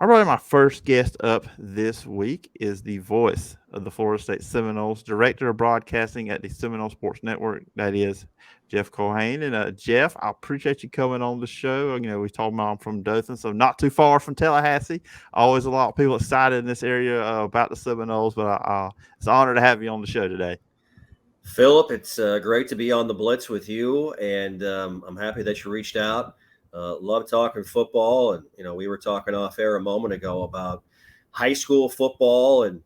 All right, my first guest up this week is the voice of the Florida State Seminoles, director of broadcasting at the Seminole Sports Network. That is Jeff Culhane. And Jeff, I appreciate you coming on the show. We talked about I'm from Dothan, so not too far from Tallahassee. Always a lot of people excited in this area about the Seminoles, but it's an honor to have you on the show today. Phillip, it's great to be on the Blitz with you, and I'm happy that you reached out. Love talking football, and we were talking off air a moment ago about high school football and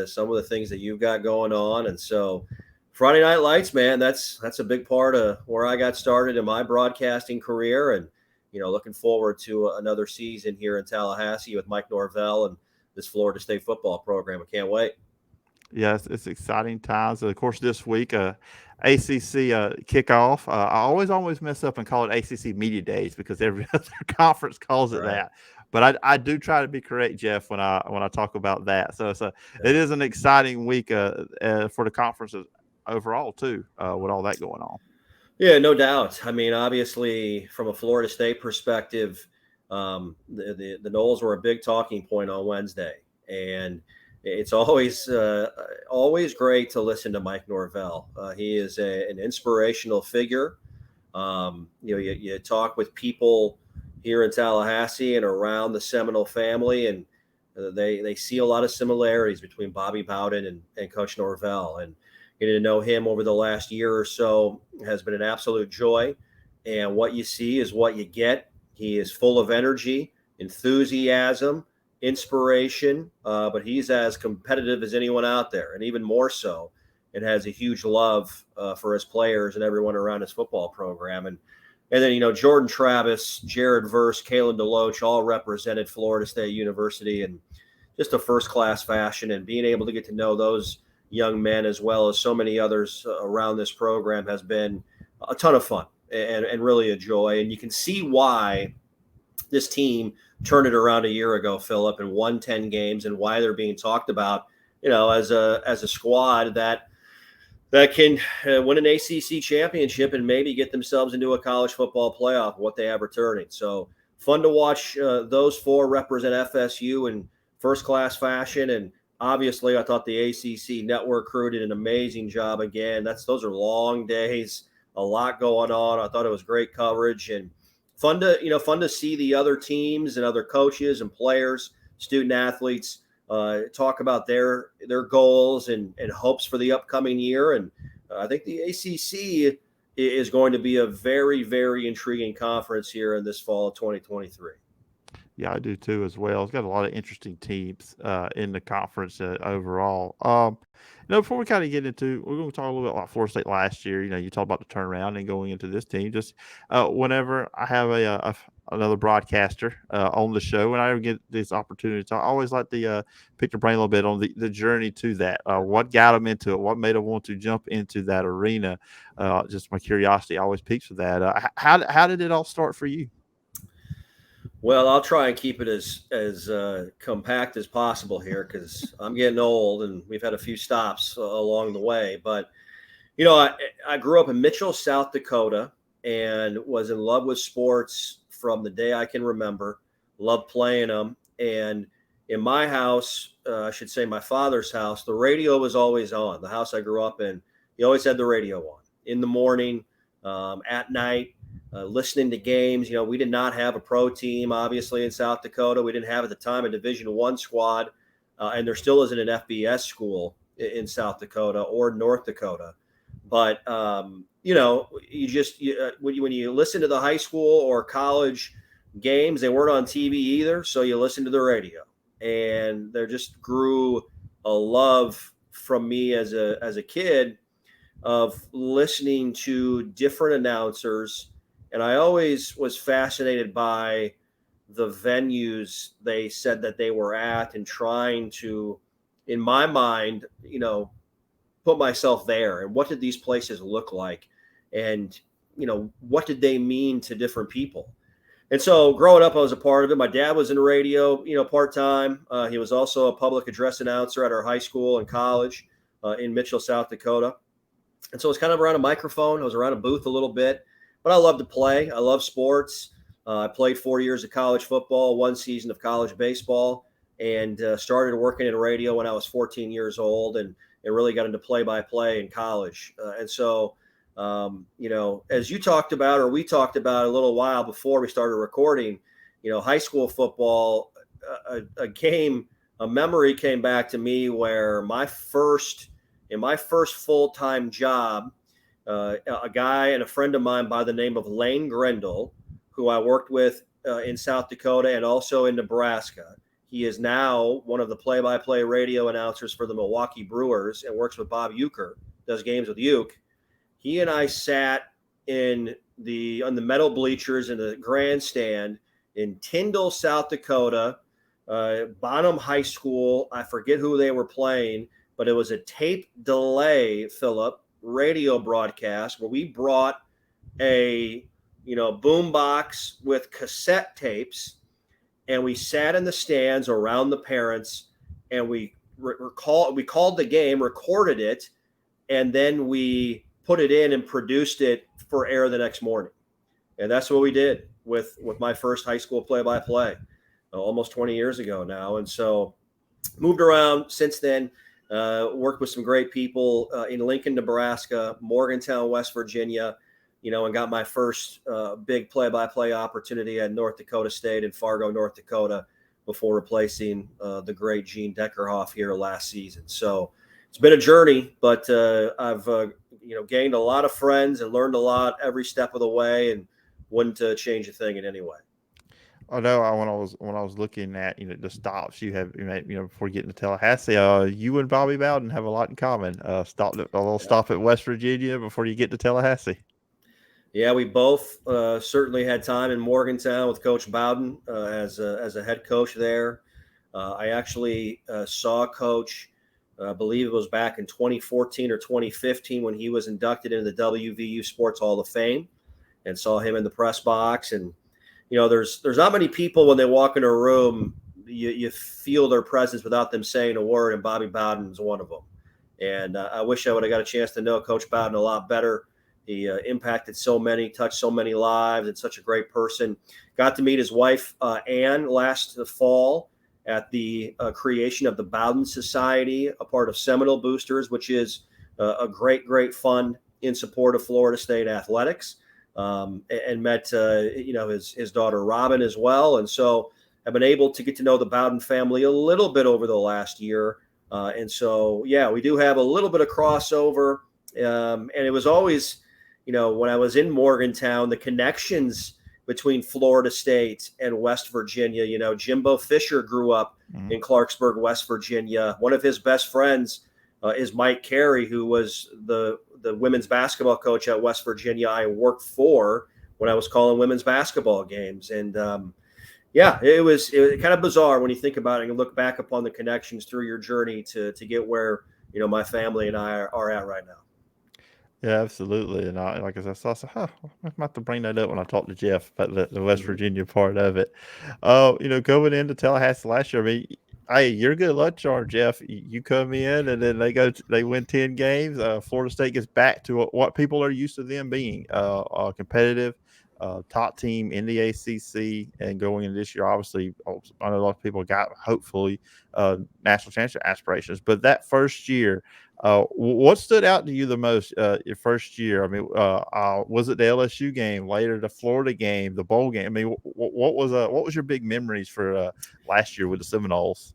some of the things that you've got going on. And so, Friday Night Lights, man, that's a big part of where I got started in my broadcasting career, and looking forward to another season here in Tallahassee with Mike Norvell and this Florida State football program. I can't wait. Yes, it's exciting times. Of course, this week, ACC kickoff. I always mess up and call it ACC Media Days because every other conference calls it Right. that. But I do try to be correct, Jeff, when I talk about that. So Yeah. it is an exciting week for the conferences overall too, with all that going on. Yeah, no doubt. I mean, obviously, from a Florida State perspective, the Noles were a big talking point on Wednesday, and it's always great to listen to Mike Norvell. He is an inspirational figure. You talk with people here in Tallahassee and around the Seminole family, and they see a lot of similarities between Bobby Bowden and Coach Norvell. And getting to know him over the last year or so has been an absolute joy. And what you see is what you get. He is full of energy, enthusiasm, inspiration, but he's as competitive as anyone out there, and even more so, and has a huge love for his players and everyone around his football program. And then Jordan Travis, Jared Verse, Kalen DeLoach all represented Florida State University in just a first class fashion, and being able to get to know those young men as well as so many others around this program has been a ton of fun and really a joy. And you can see why this team turned it around a year ago, Phillip, and won 10 games, and why they're being talked about, as a squad that can win an ACC championship and maybe get themselves into a college football playoff, what they have returning. So fun to watch those four represent FSU in first class fashion. And obviously, I thought the ACC network crew did an amazing job again. Those are long days, a lot going on. I thought it was great coverage and fun to see the other teams and other coaches and players, student athletes talk about their goals and hopes for the upcoming year. And I think the ACC is going to be a very, very intriguing conference here in this fall of 2023. Yeah, I do too as well. It's got a lot of interesting teams in the conference overall. Before we kind of get into, we're going to talk a little bit about Florida State last year. You talked about the turnaround and going into this team. Just whenever I have another broadcaster on the show, and I get this opportunity to, I always like to pick the brain a little bit on the journey to that. What got them into it? What made them want to jump into that arena? Just my curiosity always peaks for that. How did it all start for you? Well, I'll try and keep it as compact as possible here because I'm getting old and we've had a few stops along the way. But I grew up in Mitchell, South Dakota, and was in love with sports from the day I can remember. Loved playing them, and in my house, I should say my father's house, the radio was always on. The house I grew up in, he always had the radio on in the morning, at night listening to games. We did not have a pro team, obviously, in South Dakota. We didn't have at the time a Division One squad, and there still isn't an FBS school in South Dakota or North Dakota. But when you listen to the high school or college games, they weren't on TV either, so you listen to the radio, and there just grew a love from me as a kid of listening to different announcers. And I always was fascinated by the venues they said that they were at and trying to, in my mind, put myself there. And what did these places look like? And, what did they mean to different people? And so growing up, I was a part of it. My dad was in radio, part time. He was also a public address announcer at our high school and college in Mitchell, South Dakota. And so I was kind of around a microphone. I was around a booth a little bit, but I love to play. I love sports. I played 4 years of college football, one season of college baseball, and started working in radio when I was 14 years old, and really got into play-by-play in college. And so, as you talked about, or we talked about a little while before we started recording, high school football, a memory came back to me where in my first full-time job, a guy and a friend of mine by the name of Lane Grendel, who I worked with in South Dakota and also in Nebraska. He is now one of the play-by-play radio announcers for the Milwaukee Brewers and works with Bob Euchre, does games with Uke. He and I sat on the metal bleachers in the grandstand in Tyndall, South Dakota, Bonham High School. I forget who they were playing, but it was a tape delay, Phillip, radio broadcast where we brought a boom box with cassette tapes, and we sat in the stands around the parents, and we called the game, recorded it, and then we put it in and produced it for air the next morning. And that's what we did with my first high school play-by-play almost 20 years ago now. And so moved around since then, worked with some great people in Lincoln, Nebraska, Morgantown, West Virginia, and got my first big play-by-play opportunity at North Dakota State in Fargo, North Dakota, before replacing the great Gene Deckerhoff here last season. So it's been a journey, but I've gained a lot of friends and learned a lot every step of the way, and wouldn't change a thing in any way. I know when I was looking at the stops you have before getting to Tallahassee, you and Bobby Bowden have a lot in common. Stopped at a little stop at West Virginia before you get to Tallahassee. Yeah, we both certainly had time in Morgantown with Coach Bowden as a head coach there. I actually saw Coach, I believe it was back in 2014 or 2015 when he was inducted into the WVU Sports Hall of Fame, and saw him in the press box. And there's not many people when they walk into a room, you feel their presence without them saying a word, and Bobby Bowden is one of them. And I wish I would have got a chance to know Coach Bowden a lot better. He impacted so many, touched so many lives, and such a great person. Got to meet his wife, Ann, last fall at the creation of the Bowden Society, a part of Seminole Boosters, which is a great, great fund in support of Florida State athletics, and met, his daughter Robin as well. And so I've been able to get to know the Bowden family a little bit over the last year. And so, yeah, we do have a little bit of crossover. And it was always, when I was in Morgantown, the connections between Florida State and West Virginia. Jimbo Fisher grew up in Clarksburg, West Virginia. One of his best friends is Mike Carey, who was the women's basketball coach at West Virginia I worked for when I was calling women's basketball games. And it was kind of bizarre when you think about it and look back upon the connections through your journey to get where my family and I are at right now. Yeah, absolutely. And like I said, I'm about to bring that up when I talk to Jeff about the West Virginia part of it. Going into Tallahassee last year, I mean, hey, you're a good luck charm, Jeff. You come in and then they win 10 games. Florida State gets back to what people are used to them being, competitive, top team in the ACC, and going into this year, obviously, I know a lot of people got hopefully national championship aspirations, but that first year. What stood out to you the most your first year? I mean, was it the LSU game, later the Florida game, the bowl game? I mean, what was your big memories for last year with the Seminoles?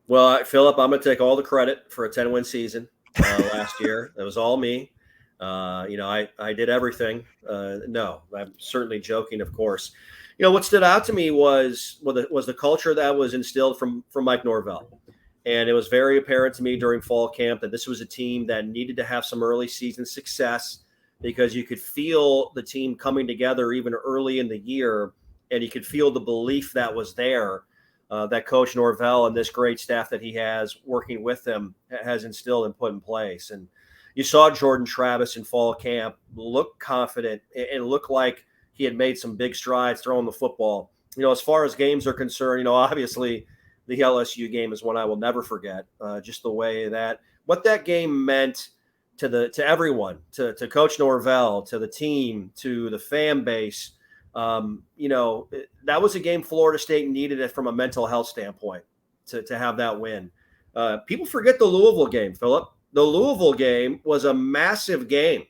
Well, Phillip, I'm going to take all the credit for a 10-win season last year. It was all me. I did everything. No, I'm certainly joking, of course. What stood out to me was the culture that was instilled from Mike Norvell. And it was very apparent to me during fall camp that this was a team that needed to have some early season success, because you could feel the team coming together even early in the year, and you could feel the belief that was there, that Coach Norvell and this great staff that he has working with them has instilled and put in place. And you saw Jordan Travis in fall camp look confident and look like he had made some big strides throwing the football. As far as games are concerned, obviously – the LSU game is one I will never forget. Just the way what that game meant to everyone, to Coach Norvell, to the team, to the fan base, That was a game Florida State needed it from a mental health standpoint to have that win. People forget the Louisville game, Phillip. The Louisville game was a massive game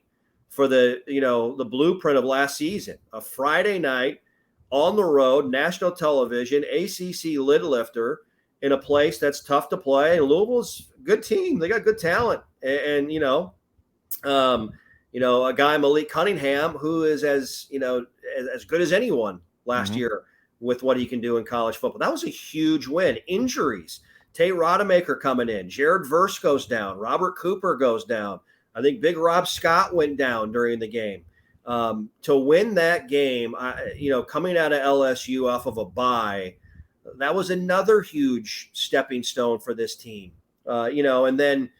for the blueprint of last season. A Friday night on the road, national television, ACC lid lifter in a place that's tough to play. And Louisville's a good team. They got good talent. Um, a guy Malik Cunningham who is as good as anyone last Mhm. year with what he can do in college football. That was a huge win. Injuries. Tate Rodemaker coming in. Jared Verse goes down. Robert Cooper goes down. I think Big Rob Scott went down during the game. To win that game, coming out of LSU off of a bye, that was another huge stepping stone for this team. And then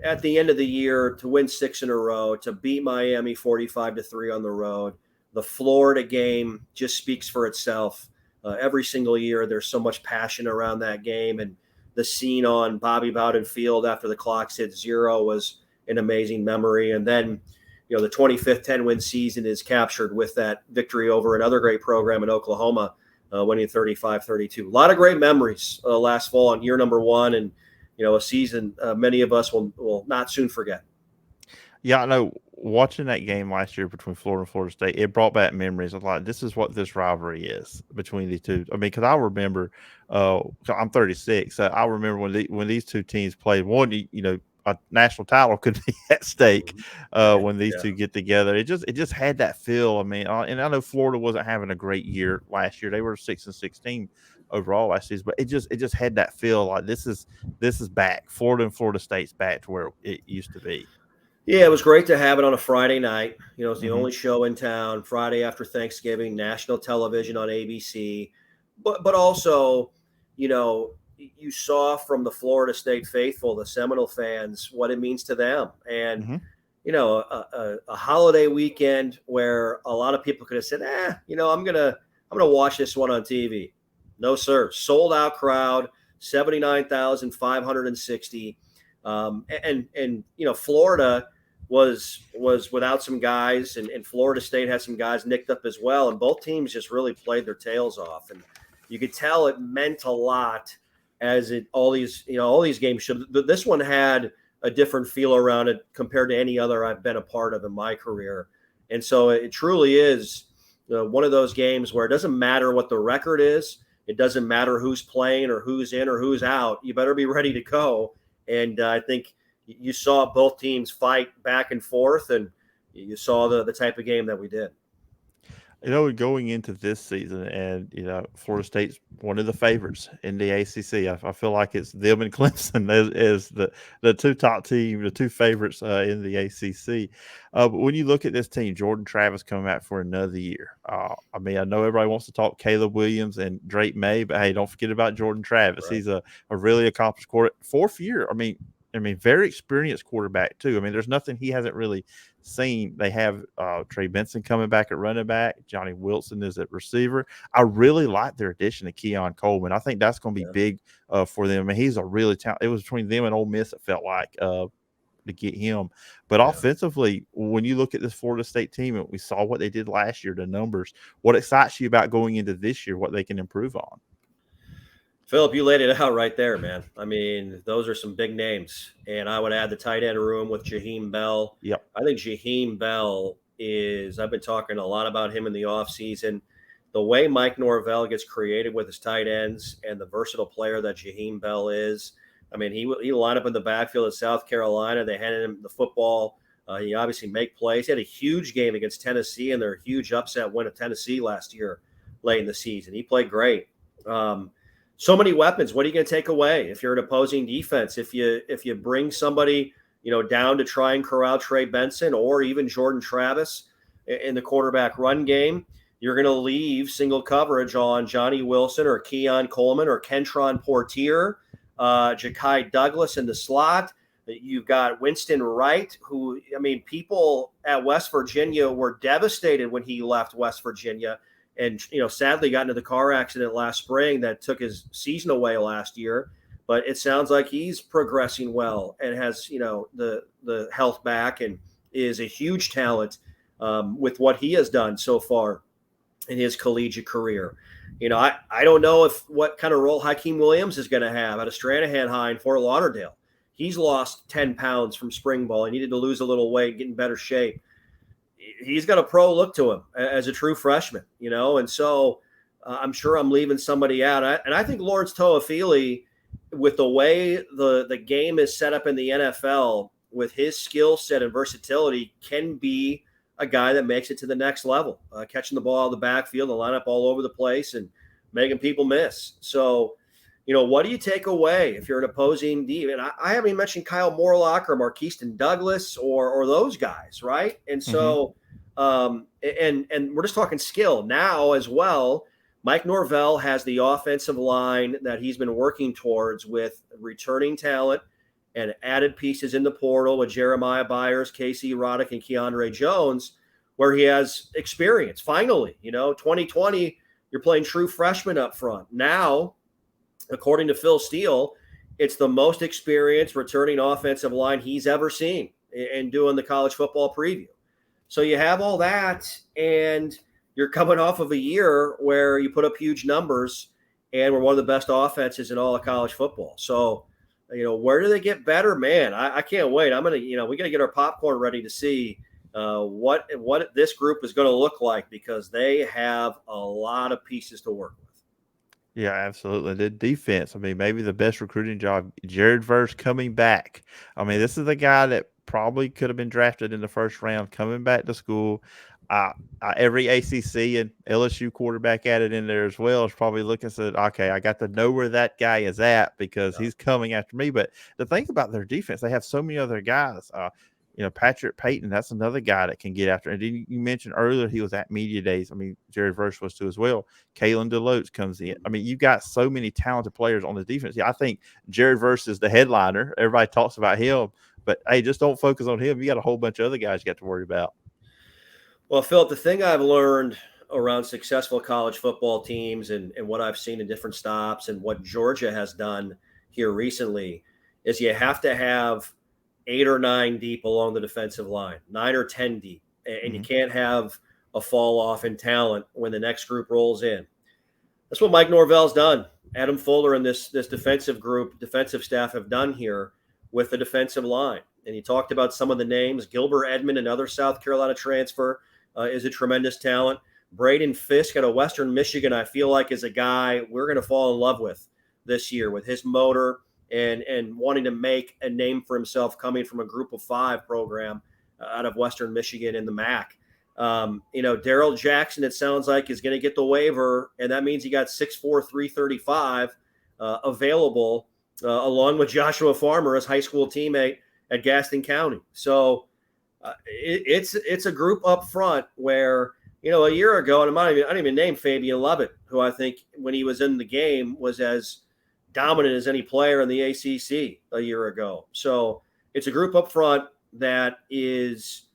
at the end of the year to win 6 in a row, to beat Miami 45-3 on the road. The Florida game just speaks for itself. Every single year, there's so much passion around that game. And the scene on Bobby Bowden Field after the clocks hit 0 was an amazing memory. And then, the 25th 10-win season is captured with that victory over another great program in Oklahoma, winning 35-32. A lot of great memories last fall on year number 1. And a season many of us will not soon forget. Yeah, I know. Watching that game last year between Florida and Florida State, it brought back memories of like this is what this rivalry is between the two. I mean, because I remember, so I'm 36, so I remember when these two teams played. One, a national title could be at stake Yeah, when these yeah. two get together. It just had that feel. I mean, and I know Florida wasn't having a great year last year. They were 6-16 overall last season, but it just had that feel like this is back. Florida and Florida State's back to where it used to be. Yeah, it was great to have it on a Friday night. It's the Hmm. only show in town, Friday after Thanksgiving, national television on ABC. But also, you saw from the Florida State faithful, the Seminole fans, what it means to them. And, Hmm. a holiday weekend where a lot of people could have said, I'm gonna watch this one on TV. No, sir. Sold out crowd, 79,560. Florida was without some guys, and Florida State had some guys nicked up as well, and both teams just really played their tails off, and you could tell it meant a lot as all these games should. This one had a different feel around it compared to any other I've been a part of in my career, and so it truly is one of those games where it doesn't matter what the record is, it doesn't matter who's playing or who's in or who's out. You better be ready to go, and I think you saw both teams fight back and forth, and you saw the type of game that we did. Going into this season, and Florida State's one of the favorites in the ACC. I feel like it's them and Clemson as the two top team, the two favorites in the ACC. But when you look at this team, Jordan Travis coming back for another year. I mean, I know everybody wants to talk Caleb Williams and Drake May, but hey, don't forget about Jordan Travis. Right. He's a really accomplished quarter, fourth year. I mean, very experienced quarterback too. I mean, there's nothing he hasn't really seen. They have Trey Benson coming back at running back. Johnny Wilson is at receiver. I really like their addition to Keon Coleman. I think that's going to be Yeah. big for them. I mean, he's a really talented. It was between them and Ole Miss. It felt like to get him. But Yeah. offensively, when you look at this Florida State team, and we saw what they did last year, the numbers. What excites you about going into this year? What they can improve on? Phillip, you laid it out right there, man. I mean, those are some big names. And I would add the tight end room with Jaheim Bell. Yep. I think Jaheim Bell I've been talking a lot about him in the offseason. The way Mike Norvell gets creative with his tight ends and the versatile player that Jaheim Bell is. I mean, he lined up in the backfield at South Carolina. They handed him the football. He obviously make plays. He had a huge game against Tennessee and their huge upset win of Tennessee last year late in the season. He played great. So many weapons. What are you going to take away if you're an opposing defense? If you bring somebody down to try and corral Trey Benson or even Jordan Travis in the quarterback run game, you're going to leave single coverage on Johnny Wilson or Keon Coleman or Kentron Portier, Ja'Kai Douglas in the slot. You've got Winston Wright, who, I mean, people at West Virginia were devastated when he left West Virginia and, sadly got into the car accident last spring that took his season away last year. But it sounds like he's progressing well and has, the health back and is a huge talent with what he has done so far. in his collegiate career. I don't know what kind of role Hakeem Williams is going to have at a Stranahan High in Fort Lauderdale. He's lost 10 pounds from spring ball. He needed to lose a little weight, get in better shape. He's got a pro look to him as a true freshman, and so I'm sure I'm leaving somebody out. And I think Lawrence Toafili, with the way the game is set up in the NFL, with his skill set and versatility, can be a guy that makes it to the next level, catching the ball out of the backfield and line up all over the place and making people miss. So, what do you take away if you're an opposing D? And I haven't even mentioned Kyle Morlock or Marquiston Douglas or those guys, right? And Mhm. so, and we're just talking skill now as well. Mike Norvell has the offensive line that he's been working towards with returning talent and added pieces in the portal with Jeremiah Byers, Casey Roddick, and Keandre Jones, where he has experience. Finally, 2020, you're playing true freshmen up front. Now, according to Phil Steele, it's the most experienced returning offensive line he's ever seen in doing the college football preview. So you have all that, and you're coming off of a year where you put up huge numbers and we're one of the best offenses in all of college football. So, where do they get better? Man, I can't wait. I'm going to, we got to get our popcorn ready to see what this group is going to look like, because they have a lot of pieces to work with. Yeah, absolutely. The defense, I mean, maybe the best recruiting job, Jared Verse coming back. I mean, this is the guy that probably could have been drafted in the first round coming back to school. Uh, every ACC and LSU quarterback added in there as well is probably looking and said, okay, I got to know where that guy is at because Yeah. he's coming after me. But the thing about their defense, they have so many other guys. Patrick Payton, that's another guy that can get after. And then you mentioned earlier he was at media days. I mean, Jared Verse was too as well. Kalen DeLoach comes in. I mean, you've got so many talented players on the defense. Yeah, I think Jared Verse is the headliner. Everybody talks about him, but hey, just don't focus on him. You got a whole bunch of other guys you got to worry about. Well, Philip, the thing I've learned around successful college football teams and what I've seen in different stops and what Georgia has done here recently is you have to have 8 or 9 deep along the defensive line, 9 or 10 deep, and you Mm-hmm. can't have a fall off in talent when the next group rolls in. That's what Mike Norvell's done. Adam Fuller and this defensive staff have done here with the defensive line. And he talked about some of the names. Gilbert Edmond, another South Carolina transfer, is a tremendous talent. Braden Fisk out of Western Michigan, I feel like, is a guy we're going to fall in love with this year with his motor and wanting to make a name for himself coming from a Group of Five program out of Western Michigan in the MAC. Daryl Jackson, it sounds like, is going to get the waiver, and that means he got 6'4", 335 available, along with Joshua Farmer, his high school teammate at Gaston County. So it's a group up front where, a year ago, and I didn't even name Fabian Lovett, who I think when he was in the game was as dominant as any player in the ACC a year ago. So it's a group up front that is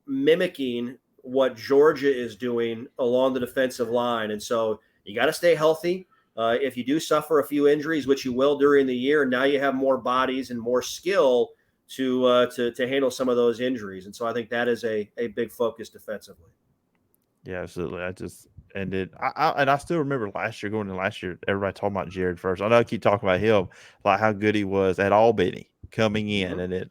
mimicking what Georgia is doing along the defensive line. And so you got to stay healthy. If you do suffer a few injuries, which you will during the year, now you have more bodies and more skill to handle some of those injuries. And so I think that is a big focus defensively. Yeah, absolutely. I still remember last year, going to last year, everybody talking about Jared first. I know I keep talking about him, like how good he was at Albany coming in, Mm-hmm. and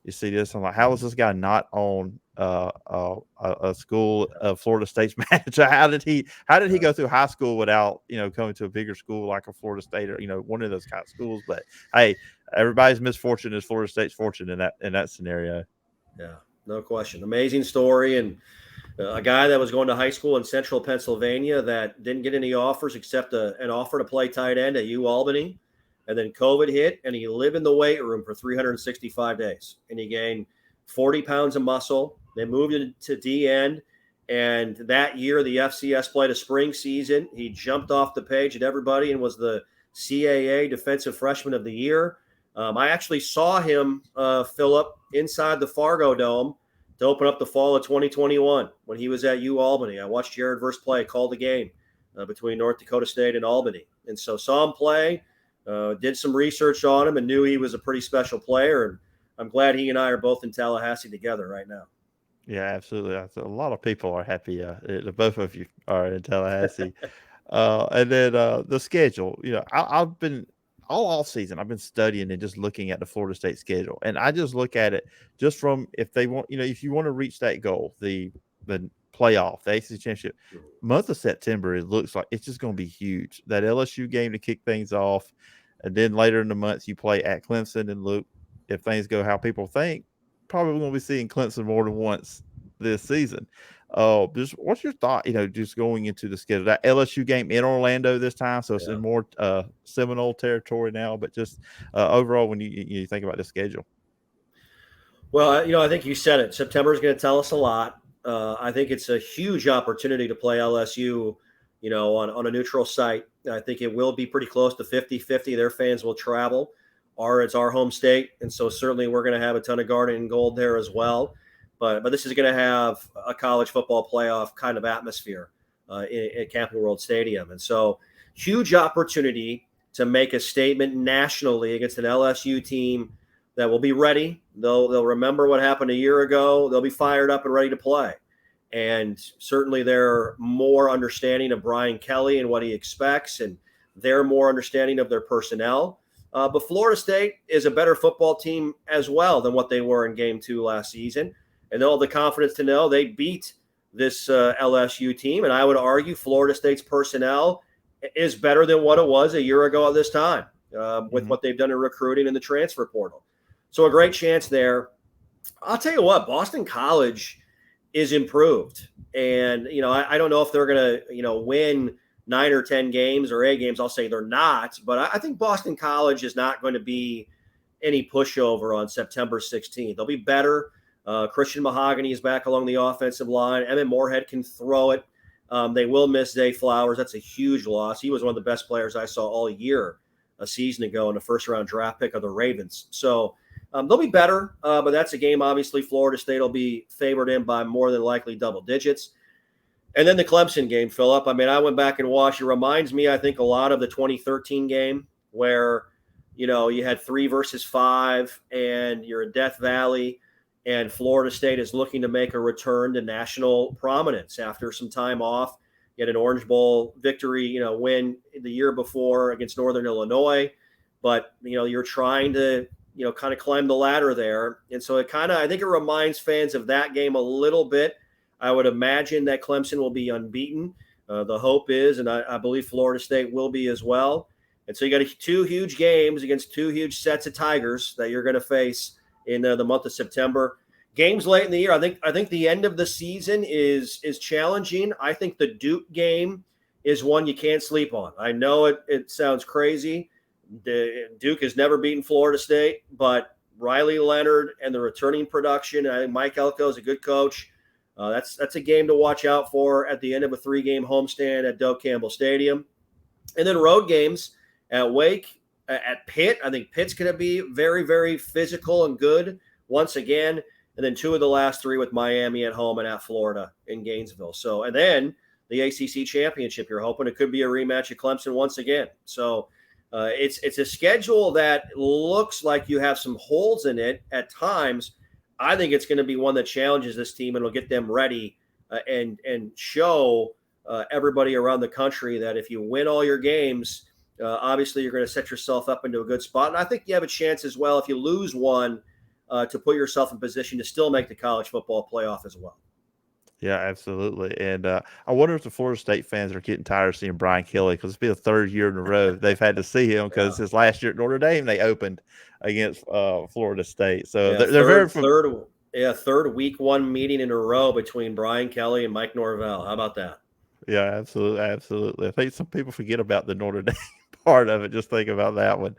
you see this. I'm like, how is this guy not on a school Florida State's manager? How did he go through high school without coming to a bigger school like a Florida State or one of those kind of schools? But hey, everybody's misfortune is Florida State's fortune in that scenario. Yeah, no question. Amazing story. And a guy that was going to high school in central Pennsylvania that didn't get any offers except an offer to play tight end at U Albany. And then COVID hit, and he lived in the weight room for 365 days. And he gained 40 pounds of muscle. They moved him to D end. And that year, the FCS played a spring season. He jumped off the page at everybody and was the CAA Defensive Freshman of the Year. I actually saw him, Philip, inside the Fargo Dome to open up the fall of 2021 when he was at U Albany. I watched Jared Verse play, called the game between North Dakota State and Albany. And so saw him play, did some research on him, and knew he was a pretty special player. And I'm glad he and I are both in Tallahassee together right now. Yeah, absolutely. A lot of people are happy. The both of you are in Tallahassee. And then the schedule. I've been all off season. I've been studying and just looking at the Florida State schedule, and I just look at it just from if they want. If you want to reach that goal, the playoff, the ACC championship, month of September, it looks like it's just going to be huge. That LSU game to kick things off, and then later in the month you play at Clemson, and look, if things go how people think, probably going to be seeing Clemson more than once this season. Just what's your thought? Just going into the schedule, that LSU game in Orlando this time, so it's Yeah. in more Seminole territory now. But just overall, when you think about the schedule. Well, I think you said it. September is going to tell us a lot. I think it's a huge opportunity to play LSU, on a neutral site. I think it will be pretty close to 50-50. Their fans will travel. It's our home state. And so certainly we're going to have a ton of garnet and gold there as well. But this is going to have a college football playoff kind of atmosphere at Camping World Stadium. And so huge opportunity to make a statement nationally against an LSU team that will be ready. They'll remember what happened a year ago. They'll be fired up and ready to play. And certainly they're more understanding of Brian Kelly and what he expects, and they're more understanding of their personnel. But Florida State is a better football team as well than what they were in Game 2 last season. And they'll have the confidence to know they beat this LSU team. And I would argue Florida State's personnel is better than what it was a year ago at this time with Mhm. what they've done in recruiting and the transfer portal. So a great chance there. I'll tell you what, Boston College is improved. And, I don't know if they're going to, win 9 or 10 games or 8 games. I'll say they're not. But I think Boston College is not going to be any pushover on September 16th. They'll be better. Christian Mahogany is back along the offensive line. Emmett Moorhead can throw it. They will miss Zay Flowers. That's a huge loss. He was one of the best players I saw all year a season ago in the first-round draft pick of the Ravens. So they'll be better, but that's a game, obviously, Florida State will be favored in by more than likely double digits. And then the Clemson game, Phillip. I mean, I went back and watched. It reminds me, I think, a lot of the 2013 game where, you had 3 versus 5 and you're in Death Valley and Florida State is looking to make a return to national prominence after some time off. You had an Orange Bowl victory, win the year before against Northern Illinois. But, you're trying to, kind of climb the ladder there. And so I think it reminds fans of that game a little bit. I would imagine that Clemson will be unbeaten. The hope is, and I believe Florida State will be as well. And so you got 2 huge games against 2 huge sets of Tigers that you're going to face in the month of September. Games late in the year. I think the end of the season is challenging. I think the Duke game is one you can't sleep on. I know it sounds crazy. Duke has never beaten Florida State, but Riley Leonard and the returning production. I think Mike Elko is a good coach. That's a game to watch out for at the end of a 3-game homestand at Doak Campbell Stadium. And then road games at Wake, at Pitt. I think Pitt's going to be very, very physical and good once again. And then 2 of the last 3 with Miami at home and at Florida in Gainesville. So, and then the ACC championship. You're hoping it could be a rematch at Clemson once again. So it's a schedule that looks like you have some holes in it at times. I think it's going to be one that challenges this team and will get them ready and show everybody around the country that if you win all your games, obviously you're going to set yourself up into a good spot. And I think you have a chance as well if you lose one to put yourself in position to still make the college football playoff as well. Yeah, absolutely. And I wonder if the Florida State fans are getting tired of seeing Brian Kelly because it's been the 3rd year in a row they've had to see him because Yeah. his last year at Notre Dame they opened against Florida State. So Yeah. they're very Third week 1 meeting in a row between Brian Kelly and Mike Norvell. How about that? yeah, absolutely, absolutely. I think some people forget about the Notre Dame part of it. Just think about that one.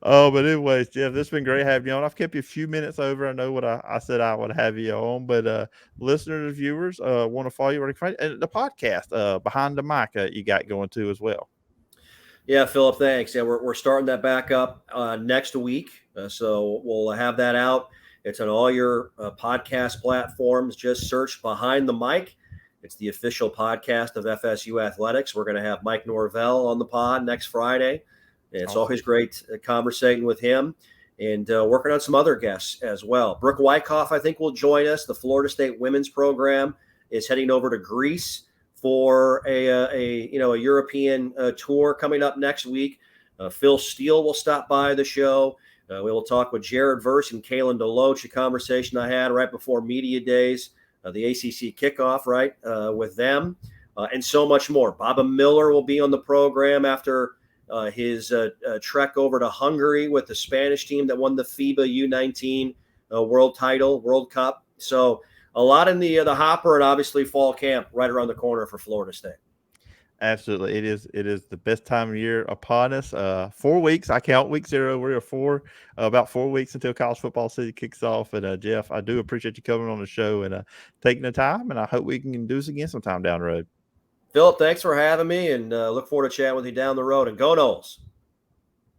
But anyways, Jeff, this has been great having you on. I've kept you a few minutes over. I know what I said I would have you on, but listeners, viewers, want to follow you where they can find you. And the podcast, Behind the Mic, you got going too as well. Yeah, Phillip, thanks. Yeah, we're starting that back up next week. So we'll have that out. It's on all your podcast platforms. Just search Behind the Mic. It's the official podcast of FSU Athletics. We're going to have Mike Norvell on the pod next Friday. It's Awesome. always great conversating with him. and working on some other guests as well. Brooke Wyckoff, I think, will join us. The Florida State women's program is heading over to Greece for a European tour coming up next week. Phil Steele will stop by the show. We will talk with Jared Verse and Kalen DeLoach, a conversation I had right before media days, the ACC kickoff, right, with them, and so much more. Baba Miller will be on the program after his trek over to Hungary with the Spanish team that won the FIBA U19 World Cup. So a lot in the hopper, and obviously fall camp right around the corner for Florida State. Absolutely, it is. It is the best time of year upon us. 4 weeks. I count week 0. We are about 4 weeks until college football season kicks off. And Jeff, I do appreciate you coming on the show and taking the time. And I hope we can do this again sometime down the road. Phillip, thanks for having me, and look forward to chatting with you down the road. And go Noles.